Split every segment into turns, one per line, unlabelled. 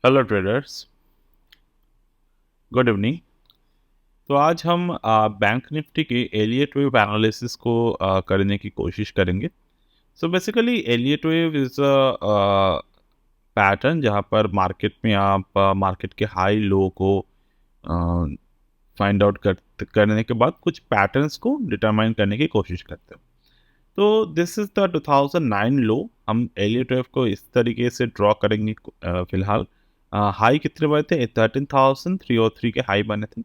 Hello traders, good evening. तो आज हम बैंक निफ्टी के एलियट वेव एनालिसिस को करने की कोशिश करेंगे। So basically Elliott wave is a pattern जहाँ पर मार्केट में आप मार्केट के हाई लो को फाइंड आउट करने के बाद कुछ पैटर्न्स को डिटरमाइन करने की कोशिश करते हैं। तो दिस इज़ द 2009 लो। हम एलियट वेव को इस तरीके से ड्रॉ करेंगे। फिलहाल हाई कितने बने थे? 13,303 के हाई बने थे।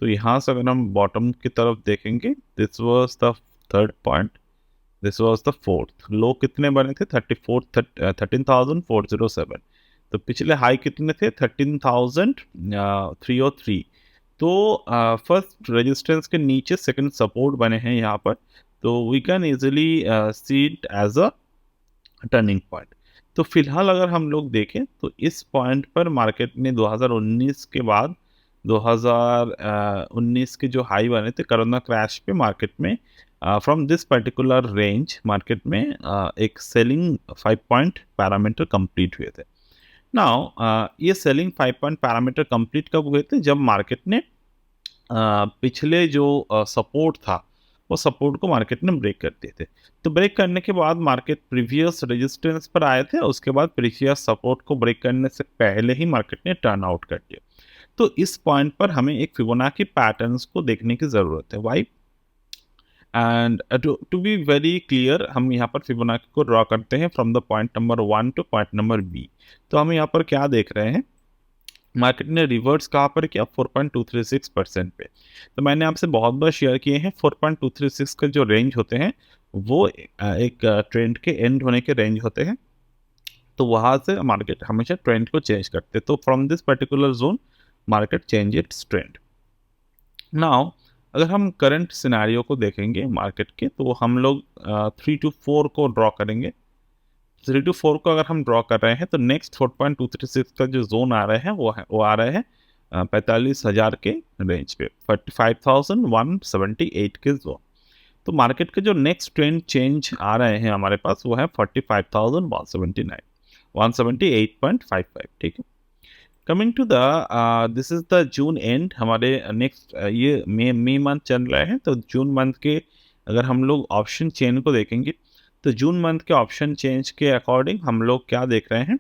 तो यहाँ से अगर हम बॉटम की तरफ देखेंगे, this was the third point, this was the fourth low. कितने बने थे? 13,407। तो पिछले हाई कितने थे? 13,303। तो फर्स्ट रेजिस्टेंस के नीचे सेकंड सपोर्ट बने हैं यहाँ पर। तो we can easily see it as a turning point. तो फिलहाल अगर हम लोग देखें तो इस पॉइंट पर मार्केट ने 2019 के बाद 2019 के जो हाई बने थे कोरोना क्रैश पे मार्केट में, from this particular range market में एक सेलिंग 5 पॉइंट पैरामीटर कंप्लीट हुए थे। नाउ ये सेलिंग 5 पॉइंट पैरामीटर कंप्लीट कब हुए थे? जब मार्केट ने पिछले जो सपोर्ट था, वो सपोर्ट को मार्केट ने ब्रेक कर दिए थे। तो ब्रेक करने के बाद मार्केट प्रीवियस रेजिस्टेंस पर आए थे, उसके बाद प्रीवियस सपोर्ट को ब्रेक करने से पहले ही मार्केट ने टर्न आउट कर दिया। तो इस पॉइंट पर हमें एक फिबोनाची पैटर्न्स को देखने की ज़रूरत है। Why? And to be very clear, हम यहाँ पर फिबोनाची को ड्रॉ करते हैं from the point number 1 to point number B. तो हम यहाँ पर क्या देख रहे हैं? मार्केट ने रिवर्स कहाँ पर किया? 4.236% पे। तो मैंने आपसे बहुत बार शेयर किए हैं 4.236 के जो रेंज होते हैं वो एक ट्रेंड के एंड होने के रेंज होते हैं। तो वहाँ से मार्केट हमेशा ट्रेंड को चेंज करते हैं। तो from this particular zone market change it's trend. Now अगर हम करंट सिनेरियो को देखेंगे मार्केट के, तो हम लोग 3 to 4 को ड्रॉ करेंगे। 3 to 4 को अगर हम ड्रॉ कर रहे हैं तो नेक्स्ट 4.236 का जो जोन आ रहे हैं वो आ रहे हैं 45,000 के रेंज पे, 45,178 के जोन। तो मार्केट के जो नेक्स्ट ट्रेंड चेंज आ रहे हैं हमारे पास वो है 45,179, 178.55। ठीक है। Coming to the this is the June end. हमारे नेक्स्ट ये मई मंथ चल रहे हैं, तो जून मंथ के अगर हम लोग ऑप्शन चेन को देखेंगे तो जून मंथ के ऑप्शन चेंज के अकॉर्डिंग हम लोग क्या देख रहे हैं?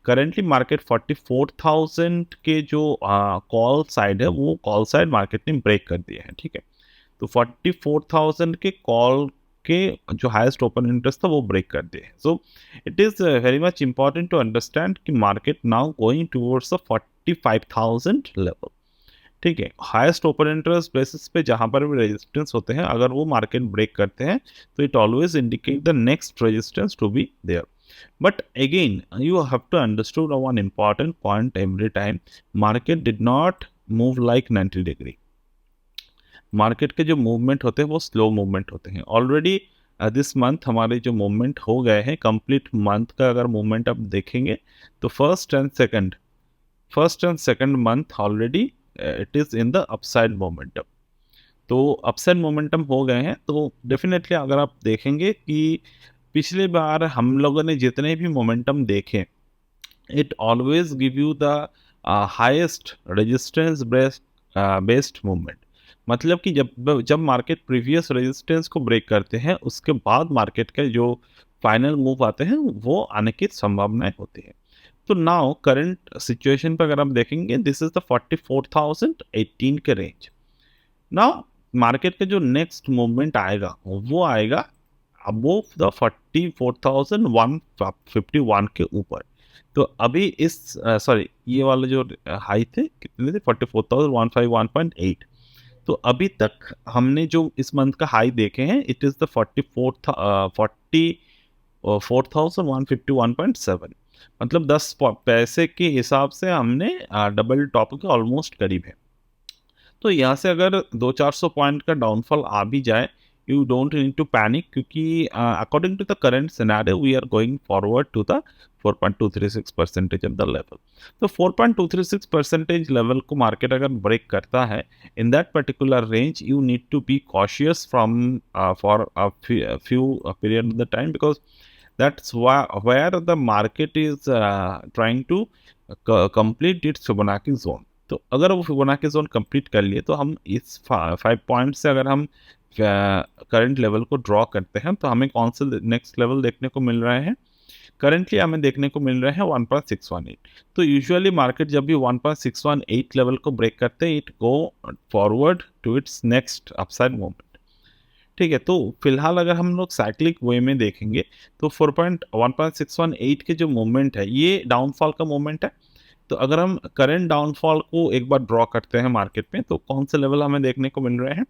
करेंटली मार्केट 44,000 के जो कॉल साइड है वो कॉल साइड मार्केट ने ब्रेक कर दिए हैं। ठीक है। तो 44,000 के कॉल के जो हाईएस्ट ओपन इंटरेस्ट था वो ब्रेक कर दिए। So it is very much important to understand कि market now going towards the 45,000 level. ठीक है। हाईएस्ट ओपन इंटरेस्ट बेसिस पे जहाँ पर भी रेजिस्टेंस होते हैं, अगर वो मार्केट ब्रेक करते हैं तो it always indicate the next resistance to be there. But again you have to understood one important point every time, market did not move like 90 degree. Market के जो मूवमेंट होते हैं वो स्लो मूवमेंट होते हैं। ऑलरेडी दिस मंथ हमारे जो movement हो गए हैं, कंप्लीट मंथ का अगर मूवमेंट आप देखेंगे तो first and second month already it is in the upside momentum. तो अपसाइड मोमेंटम हो गए हैं। तो डेफिनेटली अगर आप देखेंगे कि पिछली बार हम लोगों ने जितने भी मोमेंटम देखे, it always give you the highest resistance based movement. मतलब कि जब जब मार्केट प्रीवियस रेजिस्टेंस को ब्रेक करते हैं उसके बाद मार्केट के जो फाइनल मूव आते हैं वो आने की संभावनाएं होती है। तो नाउ करंट सिचुएशन पर अगर आप देखेंगे, दिस इज द 44,018 के रेंज। नाउ मार्केट का जो नेक्स्ट मूवमेंट आएगा वो आएगा अबोव द 44,151 के ऊपर। तो अभी इस सॉरी ये वाले जो हाई थे कितने थे? 44,151.8। तो अभी तक हमने जो इस मंथ का हाई देखे हैं इट इज़ द 44,151.7। मतलब 10 पैसे के हिसाब से हमने डबल टॉप के ऑलमोस्ट करीब है। तो यहाँ से अगर 200-400 पॉइंट का डाउनफॉल आ भी जाए, you don't need to panic, क्योंकि according to the current scenario we are going forward to the 4.236% of the level. तो 4.236% लेवल को मार्केट अगर ब्रेक करता है in that particular range, you need to be cautious from for few period of the time, because that's where the market is trying to complete its Fibonacci zone. तो अगर वो Fibonacci zone complete कर लिए तो हम इस 5 point से अगर हम करंट लेवल को ड्रॉ करते हैं तो हमें कौन से नेक्स्ट लेवल देखने को मिल रहे हैं? करंटली हमें देखने को मिल रहे हैं 1.618। तो यूजुअली मार्केट जब भी 1.618 लेवल को ब्रेक करते हैं it go forward to its next upside movement. ठीक है, तो फिलहाल अगर हम लोग साइक्लिक वे में देखेंगे तो 1.618 के जो मूवमेंट है ये डाउनफॉल का मूवमेंट है। तो अगर हम करंट डाउनफॉल को एक बार ड्रॉ करते हैं मार्केट में तो कौन से लेवल हमें देखने को मिल रहे हैं?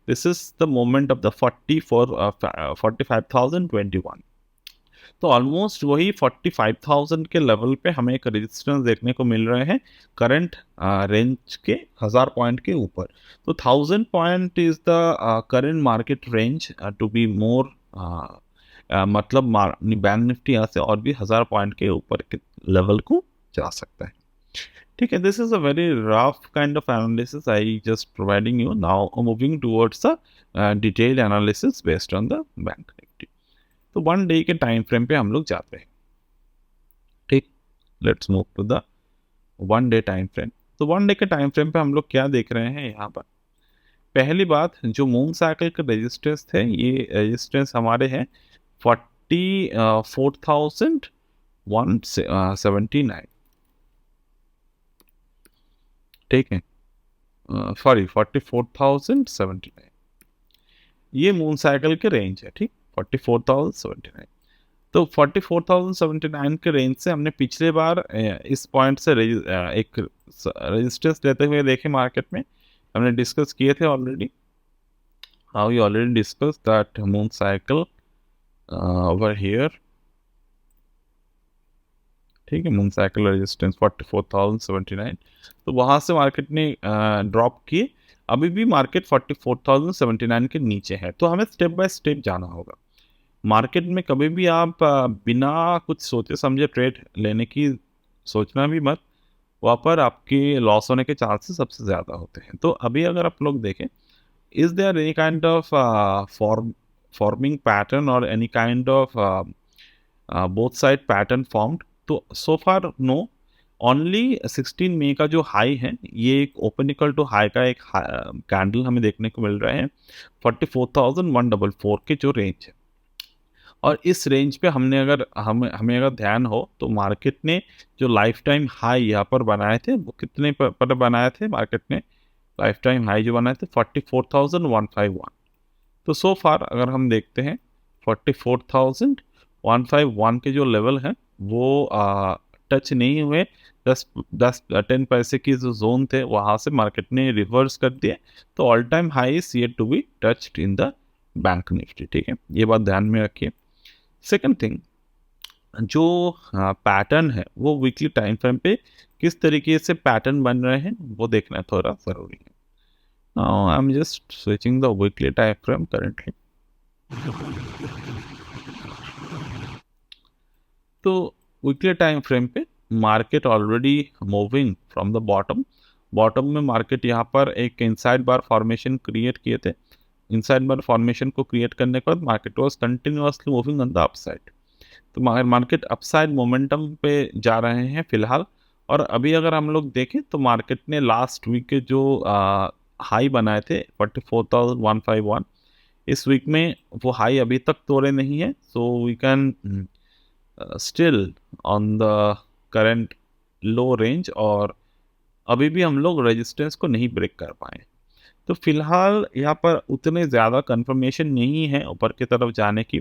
This is the moment of the 45,021। तो ऑलमोस्ट वही 45,000 के लेवल पे हमें एक रेजिस्टेंस देखने को मिल रहे हैं करंट रेंज के 1000 पॉइंट के ऊपर। तो 1000 point is the current market range to be more, मतलब बैंक निफ्टी यहाँ से और भी 1000 पॉइंट के ऊपर के लेवल को जा सकता है। ठीक है, this is a very rough kind of analysis I just providing you. Now moving towards the detailed analysis based on the bank Nifty. तो 1 डे के टाइम फ्रेम पे हम लोग जाते हैं। ठीक, let's move to the 1 day time frame. तो 1 day के टाइम फ्रेम पे हम लोग क्या देख रहे हैं यहाँ पर? पहली बात, जो मून साइकिल के रेजिस्टेंस थे ये रेजिस्टेंस हमारे हैं 44,179। ठीक है, सॉरी 44,079 ये मून साइकिल के रेंज है। ठीक, 44,079। तो 44,079 के रेंज से हमने पिछले बार इस पॉइंट से एक रेजिस्टेंस लेते हुए देखे मार्केट में, हमने डिस्कस किए थे already. How we already discuss that moon cycle over here. ठीक है, मून साइकिल रेजिस्टेंस 44,079। तो वहाँ से मार्केट ने ड्रॉप किए, अभी भी मार्केट 44,079 के नीचे है। तो हमें स्टेप बाय स्टेप जाना होगा। मार्केट में कभी भी आप बिना कुछ सोचे समझे ट्रेड लेने की सोचना भी मत, वहाँ पर आपके लॉस होने के चांसेस सबसे ज़्यादा होते हैं। तो अभी अगर आप लोग देखें, is there any kind of forming pattern और any kind of both side pattern formed? तो सो फार नो, ओनली 16 मई का जो हाई है ये एक ओपन इक्वल टू हाई का एक कैंडल हमें देखने को मिल रहा है 44,144 के जो रेंज है। और इस रेंज पे हमने अगर हमें अगर ध्यान हो तो मार्केट ने जो लाइफ टाइम हाई यहाँ पर बनाए थे वो कितने पर बनाए थे? मार्केट ने लाइफ टाइम हाई जो बनाए थे 44,151। तो सो फार अगर हम देखते हैं 44,151 के जो लेवल है वो टच नहीं हुए। 10 पैसे की जो जोन थे वहाँ से मार्केट ने रिवर्स कर दिया। तो all time high is yet to be touched in the bank Nifty. ठीक है, ये बात ध्यान में रखिए। सेकंड थिंग, जो पैटर्न है वो वीकली टाइम फ्रेम पे किस तरीके से पैटर्न बन रहे हैं वो देखना थोड़ा ज़रूरी है। Now I am just switching the weekly time frame currently. तो वीकली टाइम फ्रेम पे market already moving from the bottom में मार्केट यहाँ पर एक इनसाइड बार फॉर्मेशन क्रिएट किए थे। इनसाइड बार फॉर्मेशन को क्रिएट करने के बाद market was continuously moving on the upside. तो मार्केट अपसाइड मोमेंटम पे जा रहे हैं फिलहाल। और अभी अगर हम लोग देखें तो मार्केट ने लास्ट वीक के जो हाई बनाए थे 44,151, इस वीक में वो हाई अभी तक तोड़े नहीं है। So we can still on the current low range, और अभी भी हम लोग रेजिस्टेंस को नहीं ब्रेक कर पाए। तो फिलहाल यहाँ पर उतने ज़्यादा कंफर्मेशन नहीं है ऊपर की तरफ जाने की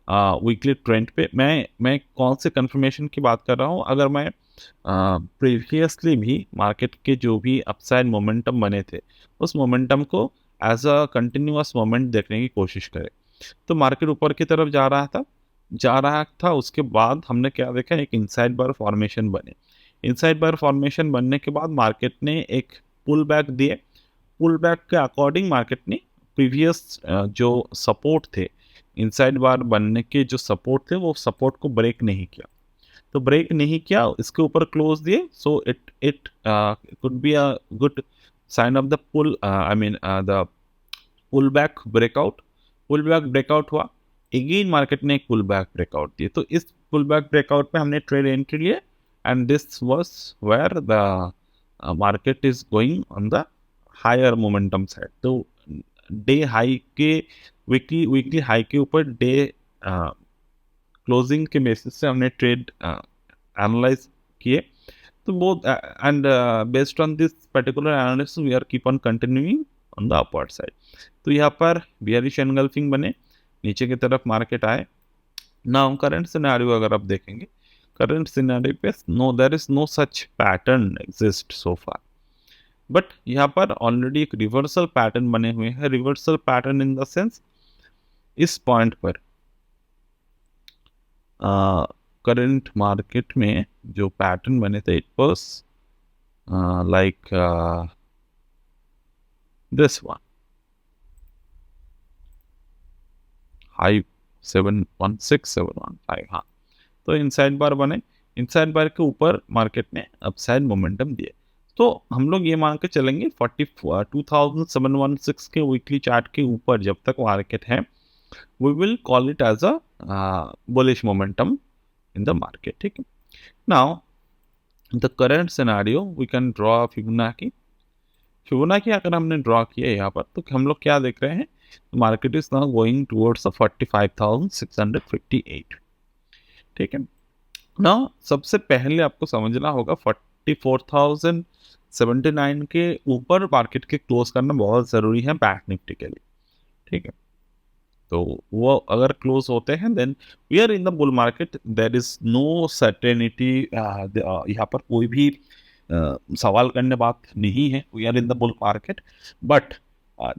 वीकली ट्रेंड पे। मैं कौन से कंफर्मेशन की बात कर रहा हूँ? अगर मैं प्रीवियसली भी मार्केट के जो भी अपसाइड मोमेंटम बने थे उस मोमेंटम को एज अ कंटिन्यूअस मोमेंट देखने की कोशिश करें। तो मार्केट ऊपर की तरफ जा रहा था, उसके बाद हमने क्या देखा? एक इनसाइड बार फॉर्मेशन बने। इनसाइड बार फॉर्मेशन बनने के बाद मार्केट ने एक पुल बैक दिए। पुल बैक के अकॉर्डिंग मार्केट ने प्रीवियस जो सपोर्ट थे, इनसाइड बार बनने के जो सपोर्ट थे वो सपोर्ट को ब्रेक नहीं किया। तो ब्रेक नहीं किया, इसके ऊपर क्लोज दिए। So it could be a good sign of the pull, I mean the pull back breakout. Pull back breakout हुआ अगेन मार्केट ने एक पुल बैक ब्रेकआउट दिए, तो इस पुल बैक ब्रेकआउट पे हमने ट्रेड एंट्री लिए and this was where the market is going on the higher momentum side. तो डे हाई के वीकली वीकली हाई के ऊपर डे क्लोजिंग के बेसिस से हमने ट्रेड एनालाइज किए। तो वो and based on this particular analysis we are keep on continuing on the upward side. तो यहाँ पर बियरिश एनगल्फिंग बने, नीचे की तरफ मार्केट आए। नाउ करंट सिनेरियो अगर आप देखेंगे, करंट सिनेरियो पे no there is no such pattern exist so far, but यहाँ पर ऑलरेडी एक रिवर्सल पैटर्न बने हुए हैं। Reversal pattern in the sense इस पॉइंट पर करंट मार्केट में जो पैटर्न बने थे it was like this one, high 716,715। हाँ, तो इनसाइड बार बने, इनसाइड बार के ऊपर मार्केट ने अपसाइड मोमेंटम दिए। तो हम लोग ये मान के चलेंगे 42,716 के वीकली चार्ट के ऊपर जब तक मार्केट है, we will call it as a bullish momentum in the market. ठीक है, now the current scenario we can draw Fibonacci. Fibonacci अगर हमने ड्रॉ किया यहाँ पर तो हम लोग क्या देख रहे हैं, market is now going towards 45,658। ठीक है, ना सबसे पहले आपको समझना होगा 44,079 के ऊपर मार्केट के क्लोज करना बहुत ज़रूरी है बैंक निफ्टी के लिए। ठीक है, तो वो अगर क्लोज होते हैं then we are in the bull market, there is no certainty. यहाँ पर कोई भी सवाल करने बात नहीं है, we are in the bull market, but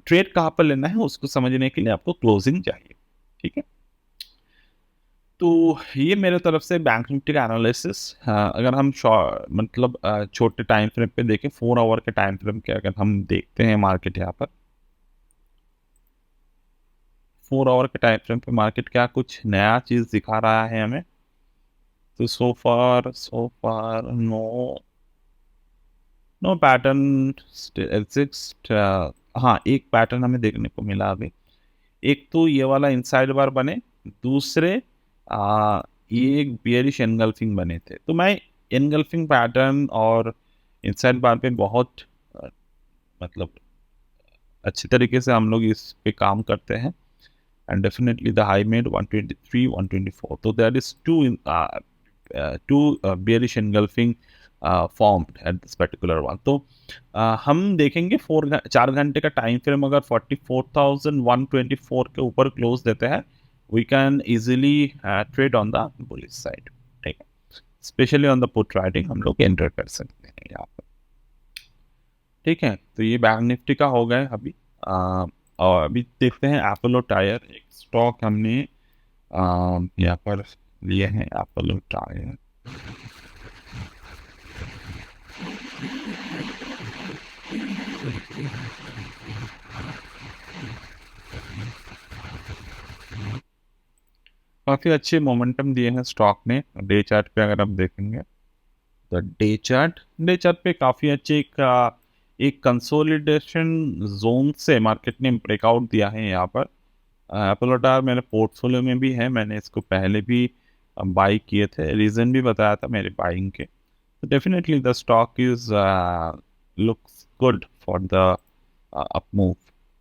trade कहाँ पर लेना है उसको समझने के लिए आपको क्लोजिंग चाहिए। ठीक है, तो ये मेरे तरफ से बैंक निफ्टी का एनालिसिस। अगर हम मतलब छोटे टाइम फ्रेम पे देखें, 4 आवर के टाइम फ्रेम के अगर हम देखते हैं मार्केट यहाँ पर 4 आवर के टाइम फ्रेम पे मार्केट क्या कुछ नया चीज़ दिखा रहा है हमें, तो so far no no pattern exist. हाँ, एक पैटर्न हमें देखने को मिला अभी, एक तो ये वाला इनसाइड बार बने, दूसरे ये एक बियरिश एनगल्फिंग बने थे। तो मैं एनगल्फिंग पैटर्न और इनसाइड बार पे बहुत मतलब अच्छी तरीके से हम लोग इस पे काम करते हैं and definitely the high made 123 124। तो that is two bearish engulfing formed at this particular one। तो हम देखेंगे 4 घंटे का टाइम फ्रेम अगर 44,124 के ऊपर क्लोज देते हैं, we can easily trade on the bullish side। ठीक है, specially on the put writing हम लोग एंटर कर सकते हैं यहाँ पर। ठीक है, तो ये बैंक निफ्टी का हो गया अभी। और अभी देखते हैं एपोलो टायर, एक स्टॉक हमने यहाँ पर लिए हैं, एपोलो टायर। काफ़ी अच्छे मोमेंटम दिए हैं स्टॉक ने डे चार्ट पे अगर आप देखेंगे तो डे चार्ट पे काफ़ी अच्छे एक कंसोलिडेशन जोन से मार्केट ने ब्रेकआउट दिया है यहाँ पर। एपोलो टायर मेरे पोर्टफोलियो में भी है, मैंने इसको पहले भी बाई किए थे, रीज़न भी बताया था मेरे बाइंग के। तो definitely the stock is looks good for the up move.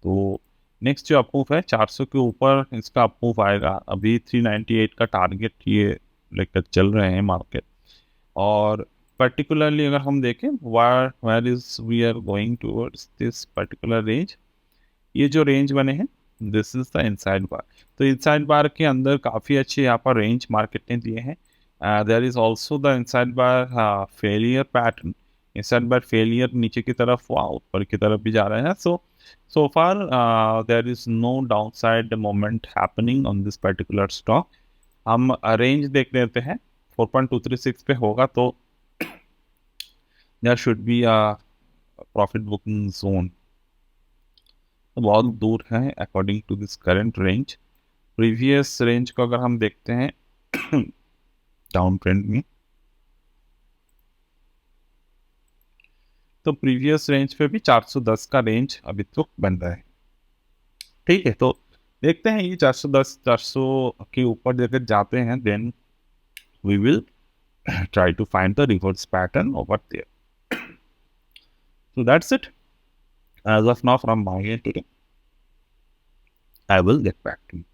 तो नेक्स्ट जो अपमूव है 400 के ऊपर इसका अपमूव आएगा। अभी 398 का टारगेट ये लेकर चल रहे हैं मार्केट। और पर्टिकुलरली अगर हम देखें where is we are going towards this particular range, ये जो रेंज बने हैं this is the inside bar. तो इनसाइड बार के अंदर काफ़ी अच्छे यहाँ पर रेंज मार्केट ने दिए हैं। There is also the inside bar failure pattern, inside bar failure नीचे की तरफ हुआ, ऊपर की तरफ भी जा रहे हैं। so far there is no downside moment happening on this particular stock। हम रेंज देख लेते हैं 4.236 पे होगा तो there should be a profit booking zone। तो बहुत दूर है according to this current range. Previous range को अगर हम देखते हैं डाउन ट्रेंड में, तो प्रीवियस रेंज पे भी 410 का रेंज अभी तो बन रहा है। ठीक है, तो देखते हैं ये 410 400 के ऊपर लेकर जाते हैं, then we will try to find the reverse pattern over there. So that's it as of now from my end today. I will get back to you.